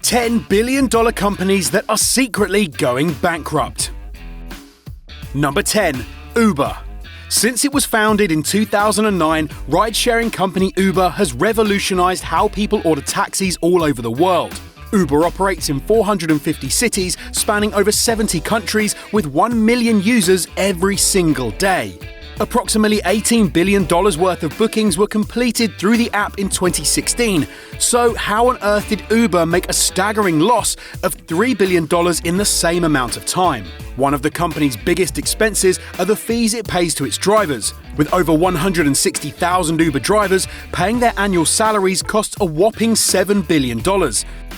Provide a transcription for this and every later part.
$10 billion companies that are secretly going bankrupt. Number 10. Uber. Since it was founded in 2009, ride-sharing company Uber has revolutionized how people order taxis all over the world. Uber operates in 450 cities, spanning over 70 countries, with 1 million users every single day. Approximately $18 billion worth of bookings were completed through the app in 2016. So how on earth did Uber make a staggering loss of $3 billion in the same amount of time? One of the company's biggest expenses are the fees it pays to its drivers. With over 160,000 Uber drivers, paying their annual salaries costs a whopping $7 billion.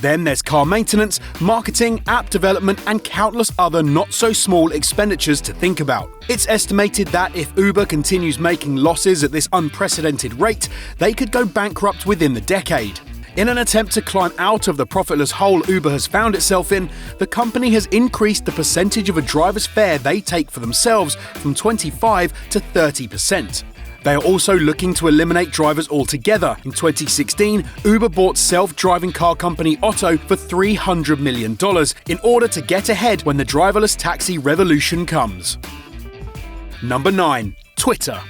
Then there's car maintenance, marketing, app development, and countless other not-so-small expenditures to think about. It's estimated that if Uber continues making losses at this unprecedented rate, they could go bankrupt within the decade. In an attempt to climb out of the profitless hole Uber has found itself in, the company has increased the percentage of a driver's fare they take for themselves from 25% to 30%. They are also looking to eliminate drivers altogether. In 2016, Uber bought self-driving car company Otto for $300 million in order to get ahead when the driverless taxi revolution comes. Number 9. Twitter.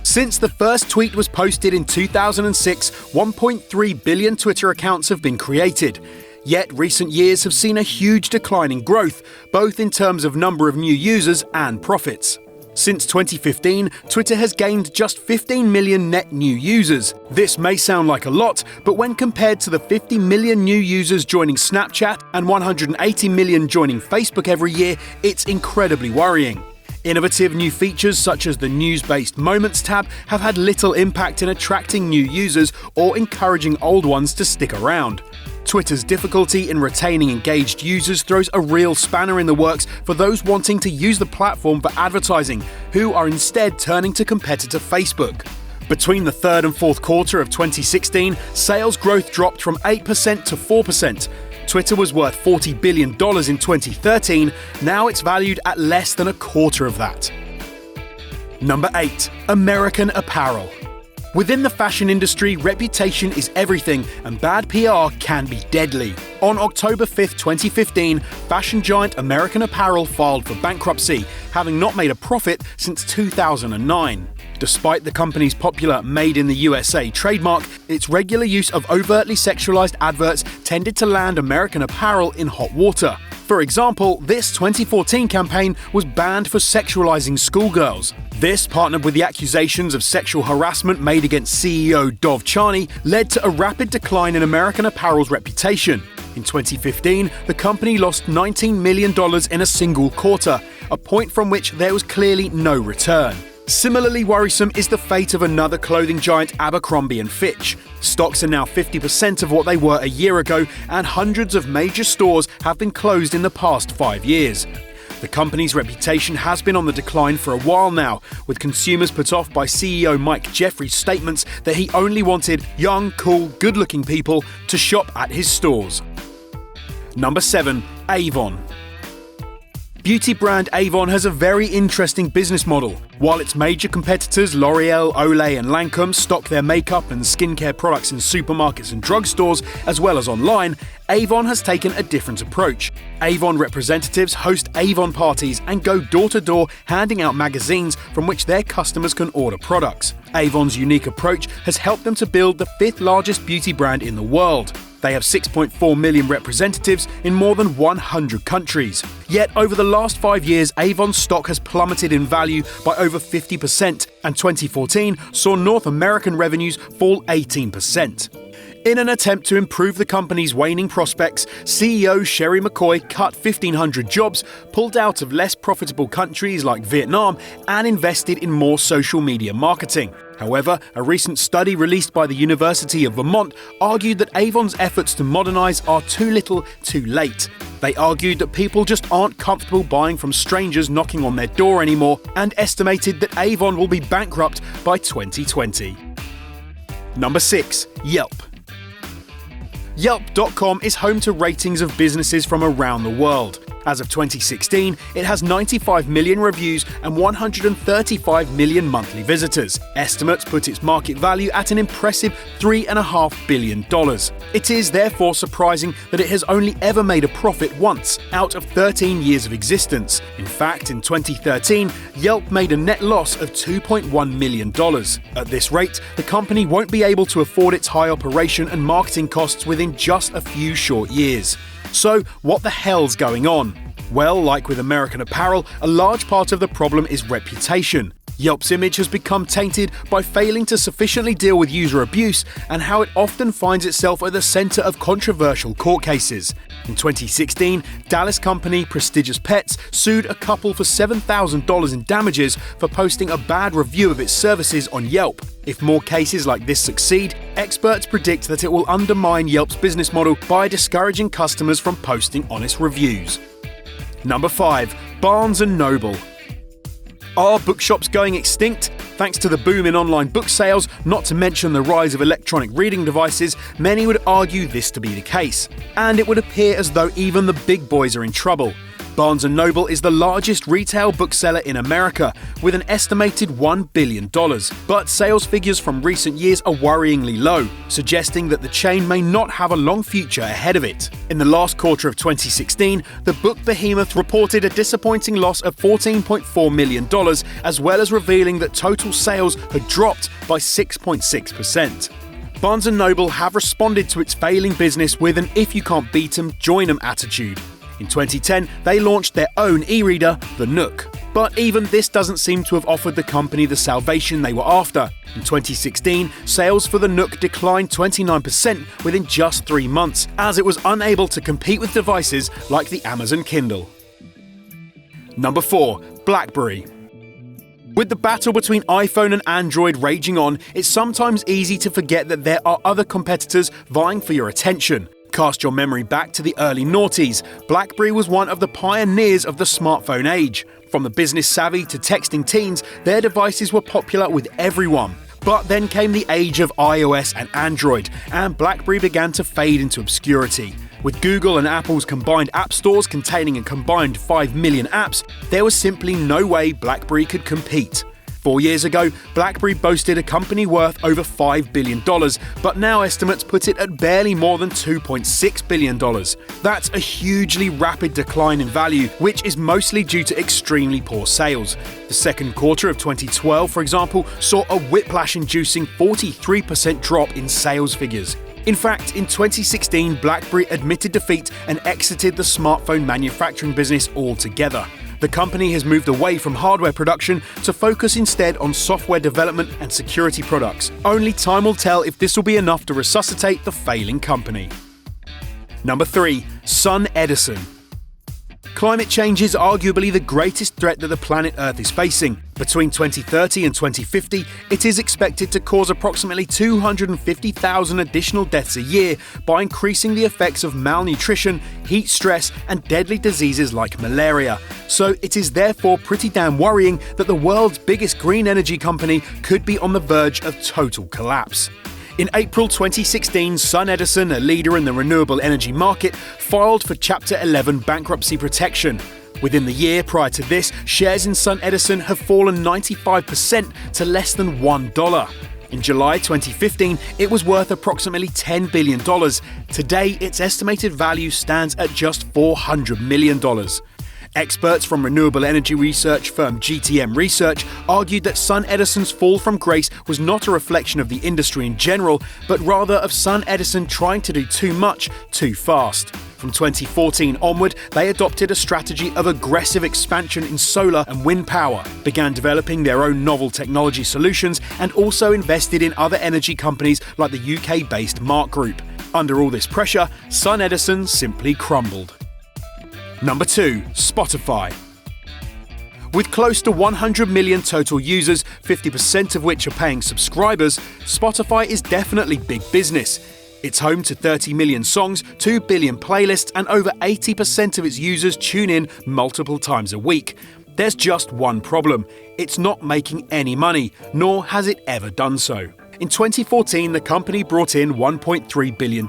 Since the first tweet was posted in 2006, 1.3 billion Twitter accounts have been created. Yet recent years have seen a huge decline in growth, both in terms of number of new users and profits. Since 2015, Twitter has gained just 15 million net new users. This may sound like a lot, but when compared to the 50 million new users joining Snapchat and 180 million joining Facebook every year, it's incredibly worrying. Innovative new features such as the news-based Moments tab have had little impact in attracting new users or encouraging old ones to stick around. Twitter's difficulty in retaining engaged users throws a real spanner in the works for those wanting to use the platform for advertising, who are instead turning to competitor Facebook. Between the third and fourth quarter of 2016, sales growth dropped from 8% to 4%. Twitter was worth $40 billion in 2013, now it's valued at less than a quarter of that. Number 8. American Apparel. Within the fashion industry, reputation is everything, and bad PR can be deadly. On October 5, 2015, fashion giant American Apparel filed for bankruptcy, having not made a profit since 2009. Despite the company's popular Made in the USA trademark, its regular use of overtly sexualized adverts tended to land American Apparel in hot water. For example, this 2014 campaign was banned for sexualizing schoolgirls. This, partnered with the accusations of sexual harassment made against CEO Dov Charney, led to a rapid decline in American Apparel's reputation. In 2015, the company lost $19 million in a single quarter, a point from which there was clearly no return. Similarly worrisome is the fate of another clothing giant, Abercrombie & Fitch. Stocks are now 50% of what they were a year ago, and hundreds of major stores have been closed in the past 5 years. The company's reputation has been on the decline for a while now, with consumers put off by CEO Mike Jeffries' statements that he only wanted young, cool, good-looking people to shop at his stores. Number 7. Avon. Beauty brand Avon has a very interesting business model. While its major competitors L'Oreal, Olay and Lancome stock their makeup and skincare products in supermarkets and drugstores, as well as online, Avon has taken a different approach. Avon representatives host Avon parties and go door-to-door handing out magazines from which their customers can order products. Avon's unique approach has helped them to build the 5th largest beauty brand in the world. They have 6.4 million representatives in more than 100 countries. Yet over the last 5 years, Avon's stock has plummeted in value by over 50%, and 2014 saw North American revenues fall 18%. In an attempt to improve the company's waning prospects, CEO Sherry McCoy cut 1,500 jobs, pulled out of less profitable countries like Vietnam, and invested in more social media marketing. However, a recent study released by the University of Vermont argued that Avon's efforts to modernize are too little, too late. They argued that people just aren't comfortable buying from strangers knocking on their door anymore, and estimated that Avon will be bankrupt by 2020. Number 6. Yelp. Yelp.com is home to ratings of businesses from around the world. As of 2016, it has 95 million reviews and 135 million monthly visitors. Estimates put its market value at an impressive $3.5 billion. It is therefore surprising that it has only ever made a profit once out of 13 years of existence. In fact, in 2013, Yelp made a net loss of $2.1 million. At this rate, the company won't be able to afford its high operation and marketing costs within just a few short years. So, what the hell's going on? Well, like with American Apparel, a large part of the problem is reputation. Yelp's image has become tainted by failing to sufficiently deal with user abuse and how it often finds itself at the center of controversial court cases. In 2016, Dallas company Prestigious Pets sued a couple for $7,000 in damages for posting a bad review of its services on Yelp. If more cases like this succeed, experts predict that it will undermine Yelp's business model by discouraging customers from posting honest reviews. Number 5. Barnes & Noble. Are bookshops going extinct? Thanks to the boom in online book sales, not to mention the rise of electronic reading devices, many would argue this to be the case. And it would appear as though even the big boys are in trouble. Barnes & Noble is the largest retail bookseller in America, with an estimated $1 billion. But sales figures from recent years are worryingly low, suggesting that the chain may not have a long future ahead of it. In the last quarter of 2016, the book behemoth reported a disappointing loss of $14.4 million, as well as revealing that total sales had dropped by 6.6%. Barnes & Noble have responded to its failing business with an if you can't beat 'em, join 'em attitude. In 2010, they launched their own e-reader, the Nook. But even this doesn't seem to have offered the company the salvation they were after. In 2016, sales for the Nook declined 29% within just 3 months, as it was unable to compete with devices like the Amazon Kindle. Number 4. BlackBerry. With the battle between iPhone and Android raging on, it's sometimes easy to forget that there are other competitors vying for your attention. Cast your memory back to the early noughties. BlackBerry was one of the pioneers of the smartphone age. From the business savvy to texting teens, their devices were popular with everyone. But then came the age of iOS and Android, and BlackBerry began to fade into obscurity. With Google and Apple's combined app stores containing a combined 5 million apps, there was simply no way BlackBerry could compete. 4 years ago, BlackBerry boasted a company worth over $5 billion, but now estimates put it at barely more than $2.6 billion. That's a hugely rapid decline in value, which is mostly due to extremely poor sales. The second quarter of 2012, for example, saw a whiplash-inducing 43% drop in sales figures. In fact, in 2016, BlackBerry admitted defeat and exited the smartphone manufacturing business altogether. The company has moved away from hardware production to focus instead on software development and security products. Only time will tell if this will be enough to resuscitate the failing company. Number 3. SunEdison. Climate change is arguably the greatest threat that the planet Earth is facing. Between 2030 and 2050, it is expected to cause approximately 250,000 additional deaths a year by increasing the effects of malnutrition, heat stress, and deadly diseases like malaria. So it is therefore pretty damn worrying that the world's biggest green energy company could be on the verge of total collapse. In April 2016, SunEdison, a leader in the renewable energy market, filed for Chapter 11 bankruptcy protection. Within the year prior to this, shares in SunEdison have fallen 95% to less than $1. In July 2015, it was worth approximately $10 billion. Today, its estimated value stands at just $400 million. Experts from renewable energy research firm GTM Research argued that SunEdison's fall from grace was not a reflection of the industry in general, but rather of SunEdison trying to do too much, too fast. From 2014 onward, they adopted a strategy of aggressive expansion in solar and wind power, began developing their own novel technology solutions, and also invested in other energy companies like the UK-based Mark Group. Under all this pressure, SunEdison simply crumbled. Number 2. Spotify. With close to 100 million total users, 50% of which are paying subscribers, Spotify is definitely big business. It's home to 30 million songs, 2 billion playlists, and over 80% of its users tune in multiple times a week. There's just one problem. It's not making any money, nor has it ever done so. In 2014, the company brought in $1.3 billion.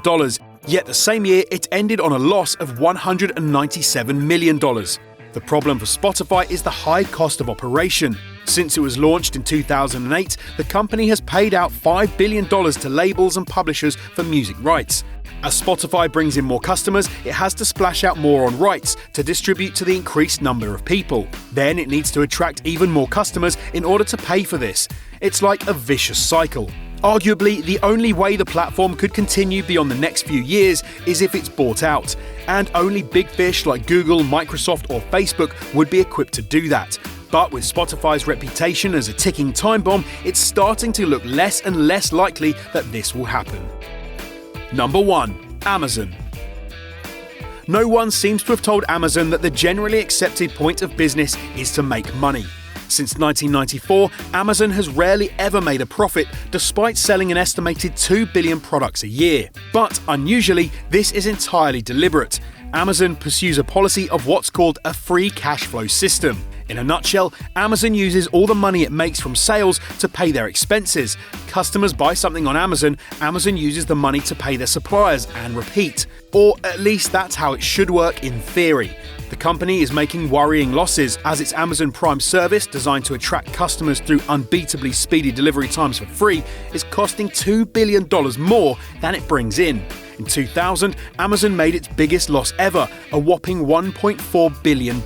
Yet the same year, it ended on a loss of $197 million. The problem for Spotify is the high cost of operation. Since it was launched in 2008, the company has paid out $5 billion to labels and publishers for music rights. As Spotify brings in more customers, it has to splash out more on rights to distribute to the increased number of people. Then it needs to attract even more customers in order to pay for this. It's like a vicious cycle. Arguably, the only way the platform could continue beyond the next few years is if it's bought out, and only big fish like Google, Microsoft or Facebook would be equipped to do that. But with Spotify's reputation as a ticking time bomb, it's starting to look less and less likely that this will happen. Number 1. Amazon. No one seems to have told Amazon that the generally accepted point of business is to make money. Since 1994, Amazon has rarely ever made a profit, despite selling an estimated 2 billion products a year. But unusually, this is entirely deliberate. Amazon pursues a policy of what's called a free cash flow system. In a nutshell, Amazon uses all the money it makes from sales to pay their expenses. Customers buy something on Amazon, Amazon uses the money to pay their suppliers and repeat. Or at least that's how it should work in theory. The company is making worrying losses as its Amazon Prime service, designed to attract customers through unbeatably speedy delivery times for free, is costing $2 billion more than it brings in. In 2000, Amazon made its biggest loss ever, a whopping $1.4 billion.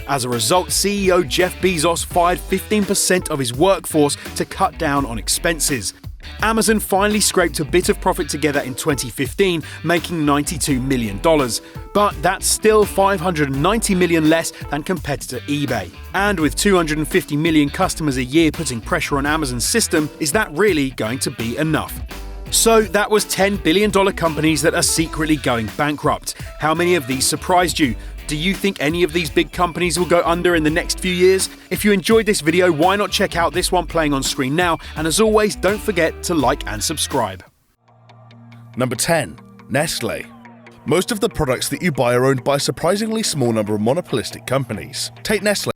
As a result, CEO Jeff Bezos fired 15% of his workforce to cut down on expenses. Amazon finally scraped a bit of profit together in 2015, making $92 million. But that's still $590 million less than competitor eBay. And with 250 million customers a year putting pressure on Amazon's system, is that really going to be enough? So that was $10 billion companies that are secretly going bankrupt. How many of these surprised you? Do you think any of these big companies will go under in the next few years? If you enjoyed this video, why not check out this one playing on screen now? And as always, don't forget to like and subscribe. Number 10. Nestle. Most of the products that you buy are owned by a surprisingly small number of monopolistic companies. Take Nestle.